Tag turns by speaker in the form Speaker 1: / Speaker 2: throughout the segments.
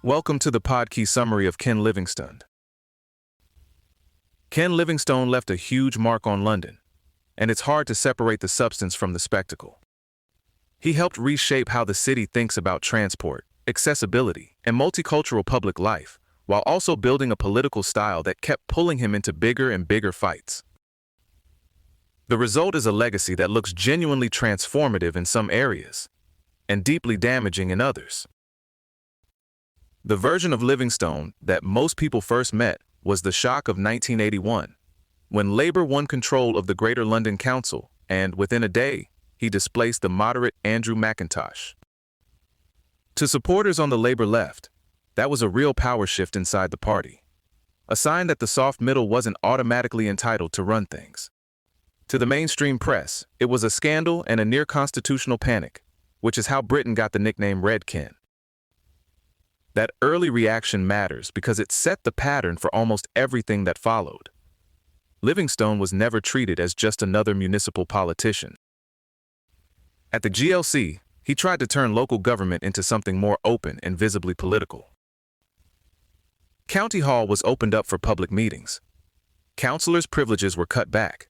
Speaker 1: Welcome to the podcast summary of Ken Livingstone. Ken Livingstone left a huge mark on London, and it's hard to separate the substance from the spectacle. He helped reshape how the city thinks about transport, accessibility, and multicultural public life, while also building a political style that kept pulling him into bigger and bigger fights. The result is a legacy that looks genuinely transformative in some areas, and deeply damaging in others. The version of Livingstone that most people first met was the shock of 1981, when Labour won control of the Greater London Council, and within a day, he displaced the moderate Andrew McIntosh. To supporters on the Labour left, that was a real power shift inside the party, a sign that the soft middle wasn't automatically entitled to run things. To the mainstream press, it was a scandal and a near-constitutional panic, which is how Britain got the nickname Red Ken. That early reaction matters because it set the pattern for almost everything that followed. Livingstone was never treated as just another municipal politician. At the GLC, he tried to turn local government into something more open and visibly political. County Hall was opened up for public meetings. Councillors' privileges were cut back,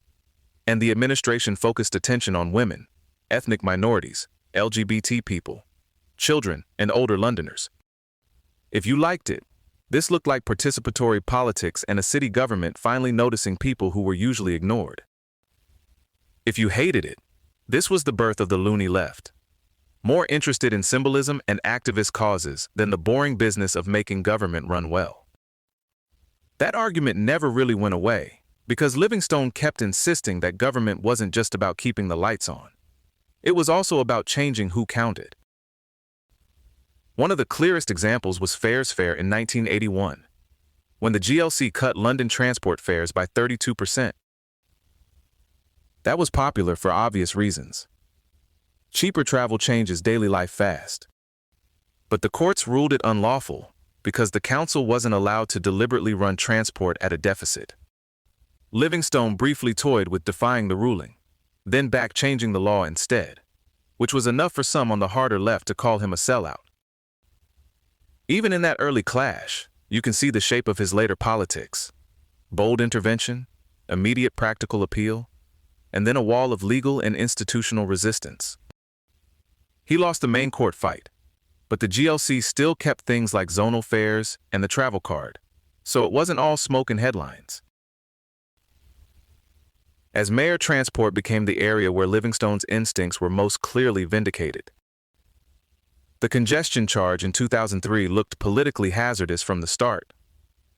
Speaker 1: and the administration focused attention on women, ethnic minorities, LGBT people, children, and older Londoners. If you liked it, this looked like participatory politics and a city government finally noticing people who were usually ignored. If you hated it, this was the birth of the loony left, more interested in symbolism and activist causes than the boring business of making government run well. That argument never really went away, because Livingstone kept insisting that government wasn't just about keeping the lights on. It was also about changing who counted. One of the clearest examples was Fares Fair in 1981, when the GLC cut London transport fares by 32%. That was popular for obvious reasons. Cheaper travel changes daily life fast. But the courts ruled it unlawful because the council wasn't allowed to deliberately run transport at a deficit. Livingstone briefly toyed with defying the ruling, then back changing the law instead, which was enough for some on the harder left to call him a sellout. Even in that early clash, you can see the shape of his later politics: bold intervention, immediate practical appeal, and then a wall of legal and institutional resistance. He lost the main court fight, but the GLC still kept things like zonal fares and the travel card, so it wasn't all smoke and headlines. As mayor, transport became the area where Livingstone's instincts were most clearly vindicated. The congestion charge in 2003 looked politically hazardous from the start.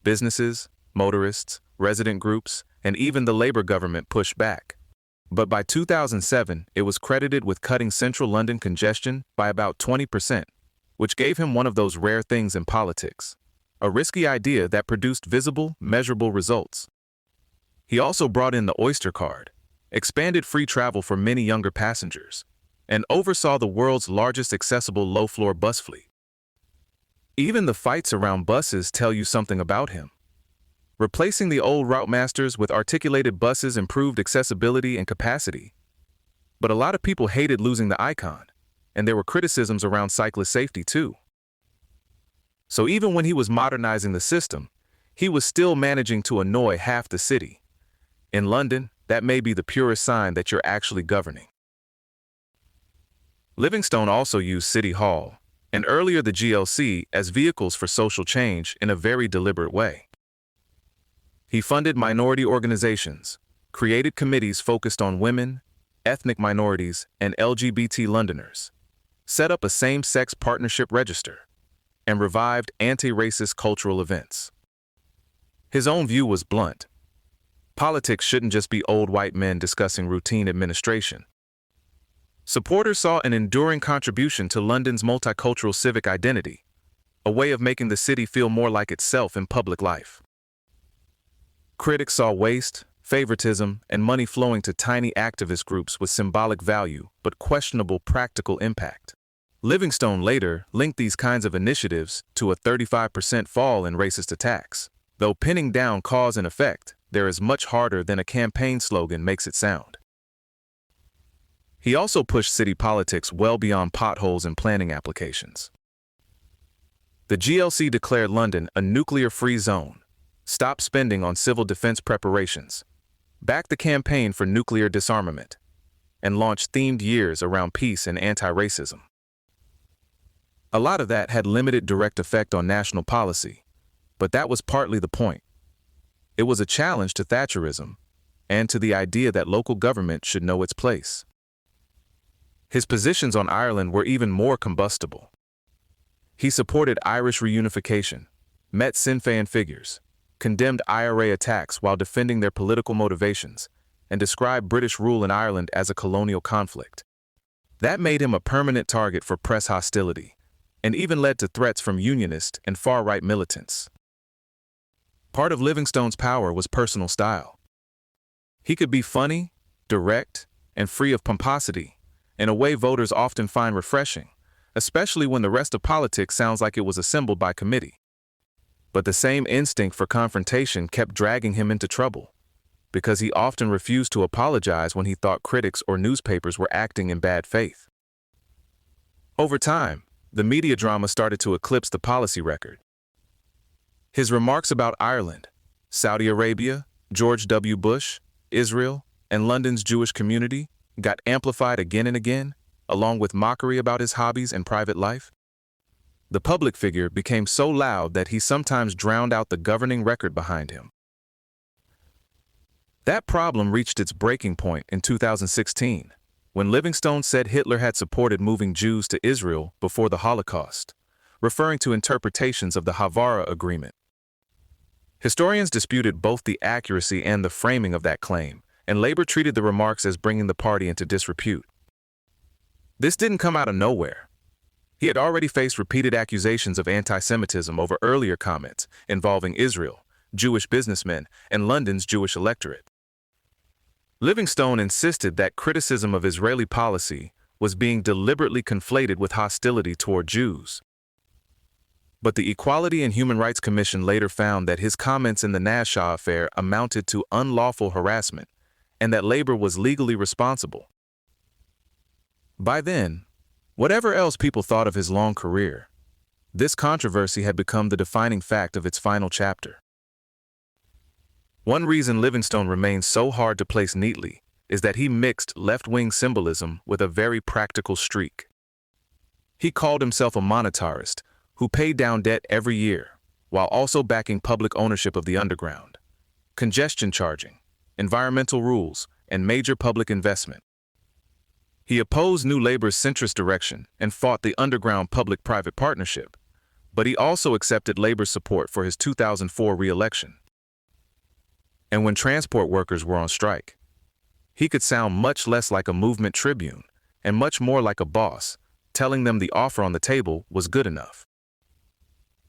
Speaker 1: Businesses, motorists, resident groups, and even the Labour government pushed back. But by 2007, it was credited with cutting central London congestion by about 20%, which gave him one of those rare things in politics: a risky idea that produced visible, measurable results. He also brought in the Oyster card, expanded free travel for many younger passengers, and oversaw the world's largest accessible low-floor bus fleet. Even the fights around buses tell you something about him. Replacing the old route masters with articulated buses improved accessibility and capacity. But a lot of people hated losing the icon, and there were criticisms around cyclist safety too. So even when he was modernizing the system, he was still managing to annoy half the city. In London, that may be the purest sign that you're actually governing. Livingstone also used City Hall, and earlier the GLC, as vehicles for social change in a very deliberate way. He funded minority organizations, created committees focused on women, ethnic minorities, and LGBT Londoners, set up a same-sex partnership register, and revived anti-racist cultural events. His own view was blunt. Politics shouldn't just be old white men discussing routine administration. Supporters saw an enduring contribution to London's multicultural civic identity, a way of making the city feel more like itself in public life. Critics saw waste, favoritism, and money flowing to tiny activist groups with symbolic value but questionable practical impact. Livingstone later linked these kinds of initiatives to a 35% fall in racist attacks. Though pinning down cause and effect, there is much harder than a campaign slogan makes it sound. He also pushed city politics well beyond potholes and planning applications. The GLC declared London a nuclear-free zone, stopped spending on civil defense preparations, backed the campaign for nuclear disarmament, and launched themed years around peace and anti-racism. A lot of that had limited direct effect on national policy, but that was partly the point. It was a challenge to Thatcherism and to the idea that local government should know its place. His positions on Ireland were even more combustible. He supported Irish reunification, met Sinn Féin figures, condemned IRA attacks while defending their political motivations, and described British rule in Ireland as a colonial conflict. That made him a permanent target for press hostility, and even led to threats from unionist and far-right militants. Part of Livingstone's power was personal style. He could be funny, direct, and free of pomposity, in a way voters often find refreshing, especially when the rest of politics sounds like it was assembled by committee. But the same instinct for confrontation kept dragging him into trouble, because he often refused to apologize when he thought critics or newspapers were acting in bad faith. Over time, the media drama started to eclipse the policy record. His remarks about Ireland, Saudi Arabia, George W. Bush, Israel, and London's Jewish community got amplified again and again, along with mockery about his hobbies and private life. The public figure became so loud that he sometimes drowned out the governing record behind him. That problem reached its breaking point in 2016, when Livingstone said Hitler had supported moving Jews to Israel before the Holocaust, referring to interpretations of the Havara Agreement. Historians disputed both the accuracy and the framing of that claim, and Labour treated the remarks as bringing the party into disrepute. This didn't come out of nowhere. He had already faced repeated accusations of anti-Semitism over earlier comments involving Israel, Jewish businessmen, and London's Jewish electorate. Livingstone insisted that criticism of Israeli policy was being deliberately conflated with hostility toward Jews. But the Equality and Human Rights Commission later found that his comments in the Nashaw affair amounted to unlawful harassment, and that Labour was legally responsible. By then, whatever else people thought of his long career, this controversy had become the defining fact of its final chapter. One reason Livingstone remains so hard to place neatly is that he mixed left-wing symbolism with a very practical streak. He called himself a monetarist who paid down debt every year, while also backing public ownership of the underground, congestion charging, environmental rules, and major public investment. He opposed New Labour's centrist direction and fought the underground public-private partnership, but he also accepted Labour's support for his 2004 re-election. And when transport workers were on strike, he could sound much less like a movement tribune and much more like a boss, telling them the offer on the table was good enough.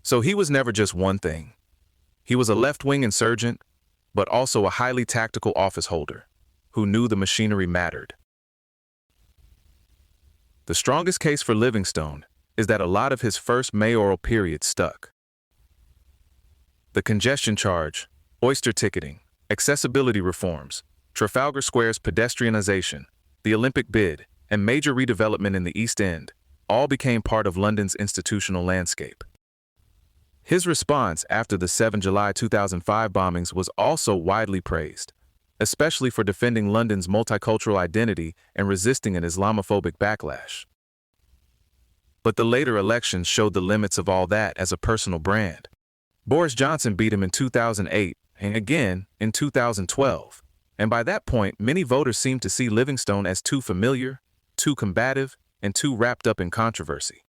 Speaker 1: So he was never just one thing. He was a left-wing insurgent, but also a highly tactical office holder who knew the machinery mattered. The strongest case for Livingstone is that a lot of his first mayoral period stuck. The congestion charge, oyster ticketing, accessibility reforms, Trafalgar Square's pedestrianization, the Olympic bid, and major redevelopment in the East End all became part of London's institutional landscape. His response after the 7 July 2005 bombings was also widely praised, especially for defending London's multicultural identity and resisting an Islamophobic backlash. But the later elections showed the limits of all that as a personal brand. Boris Johnson beat him in 2008 and again in 2012, and by that point, many voters seemed to see Livingstone as too familiar, too combative, and too wrapped up in controversy.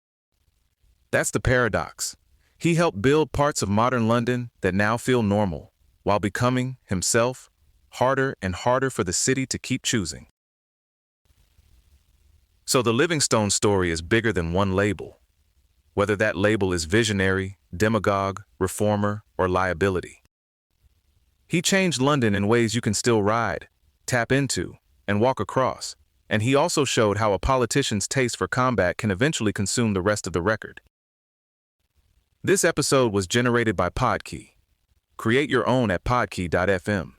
Speaker 1: That's the paradox. He helped build parts of modern London that now feel normal, while becoming, himself, harder and harder for the city to keep choosing. So the Livingstone story is bigger than one label, whether that label is visionary, demagogue, reformer, or liability. He changed London in ways you can still ride, tap into, and walk across, and he also showed how a politician's taste for combat can eventually consume the rest of the record. This episode was generated by Podkey. Create your own at podkey.fm.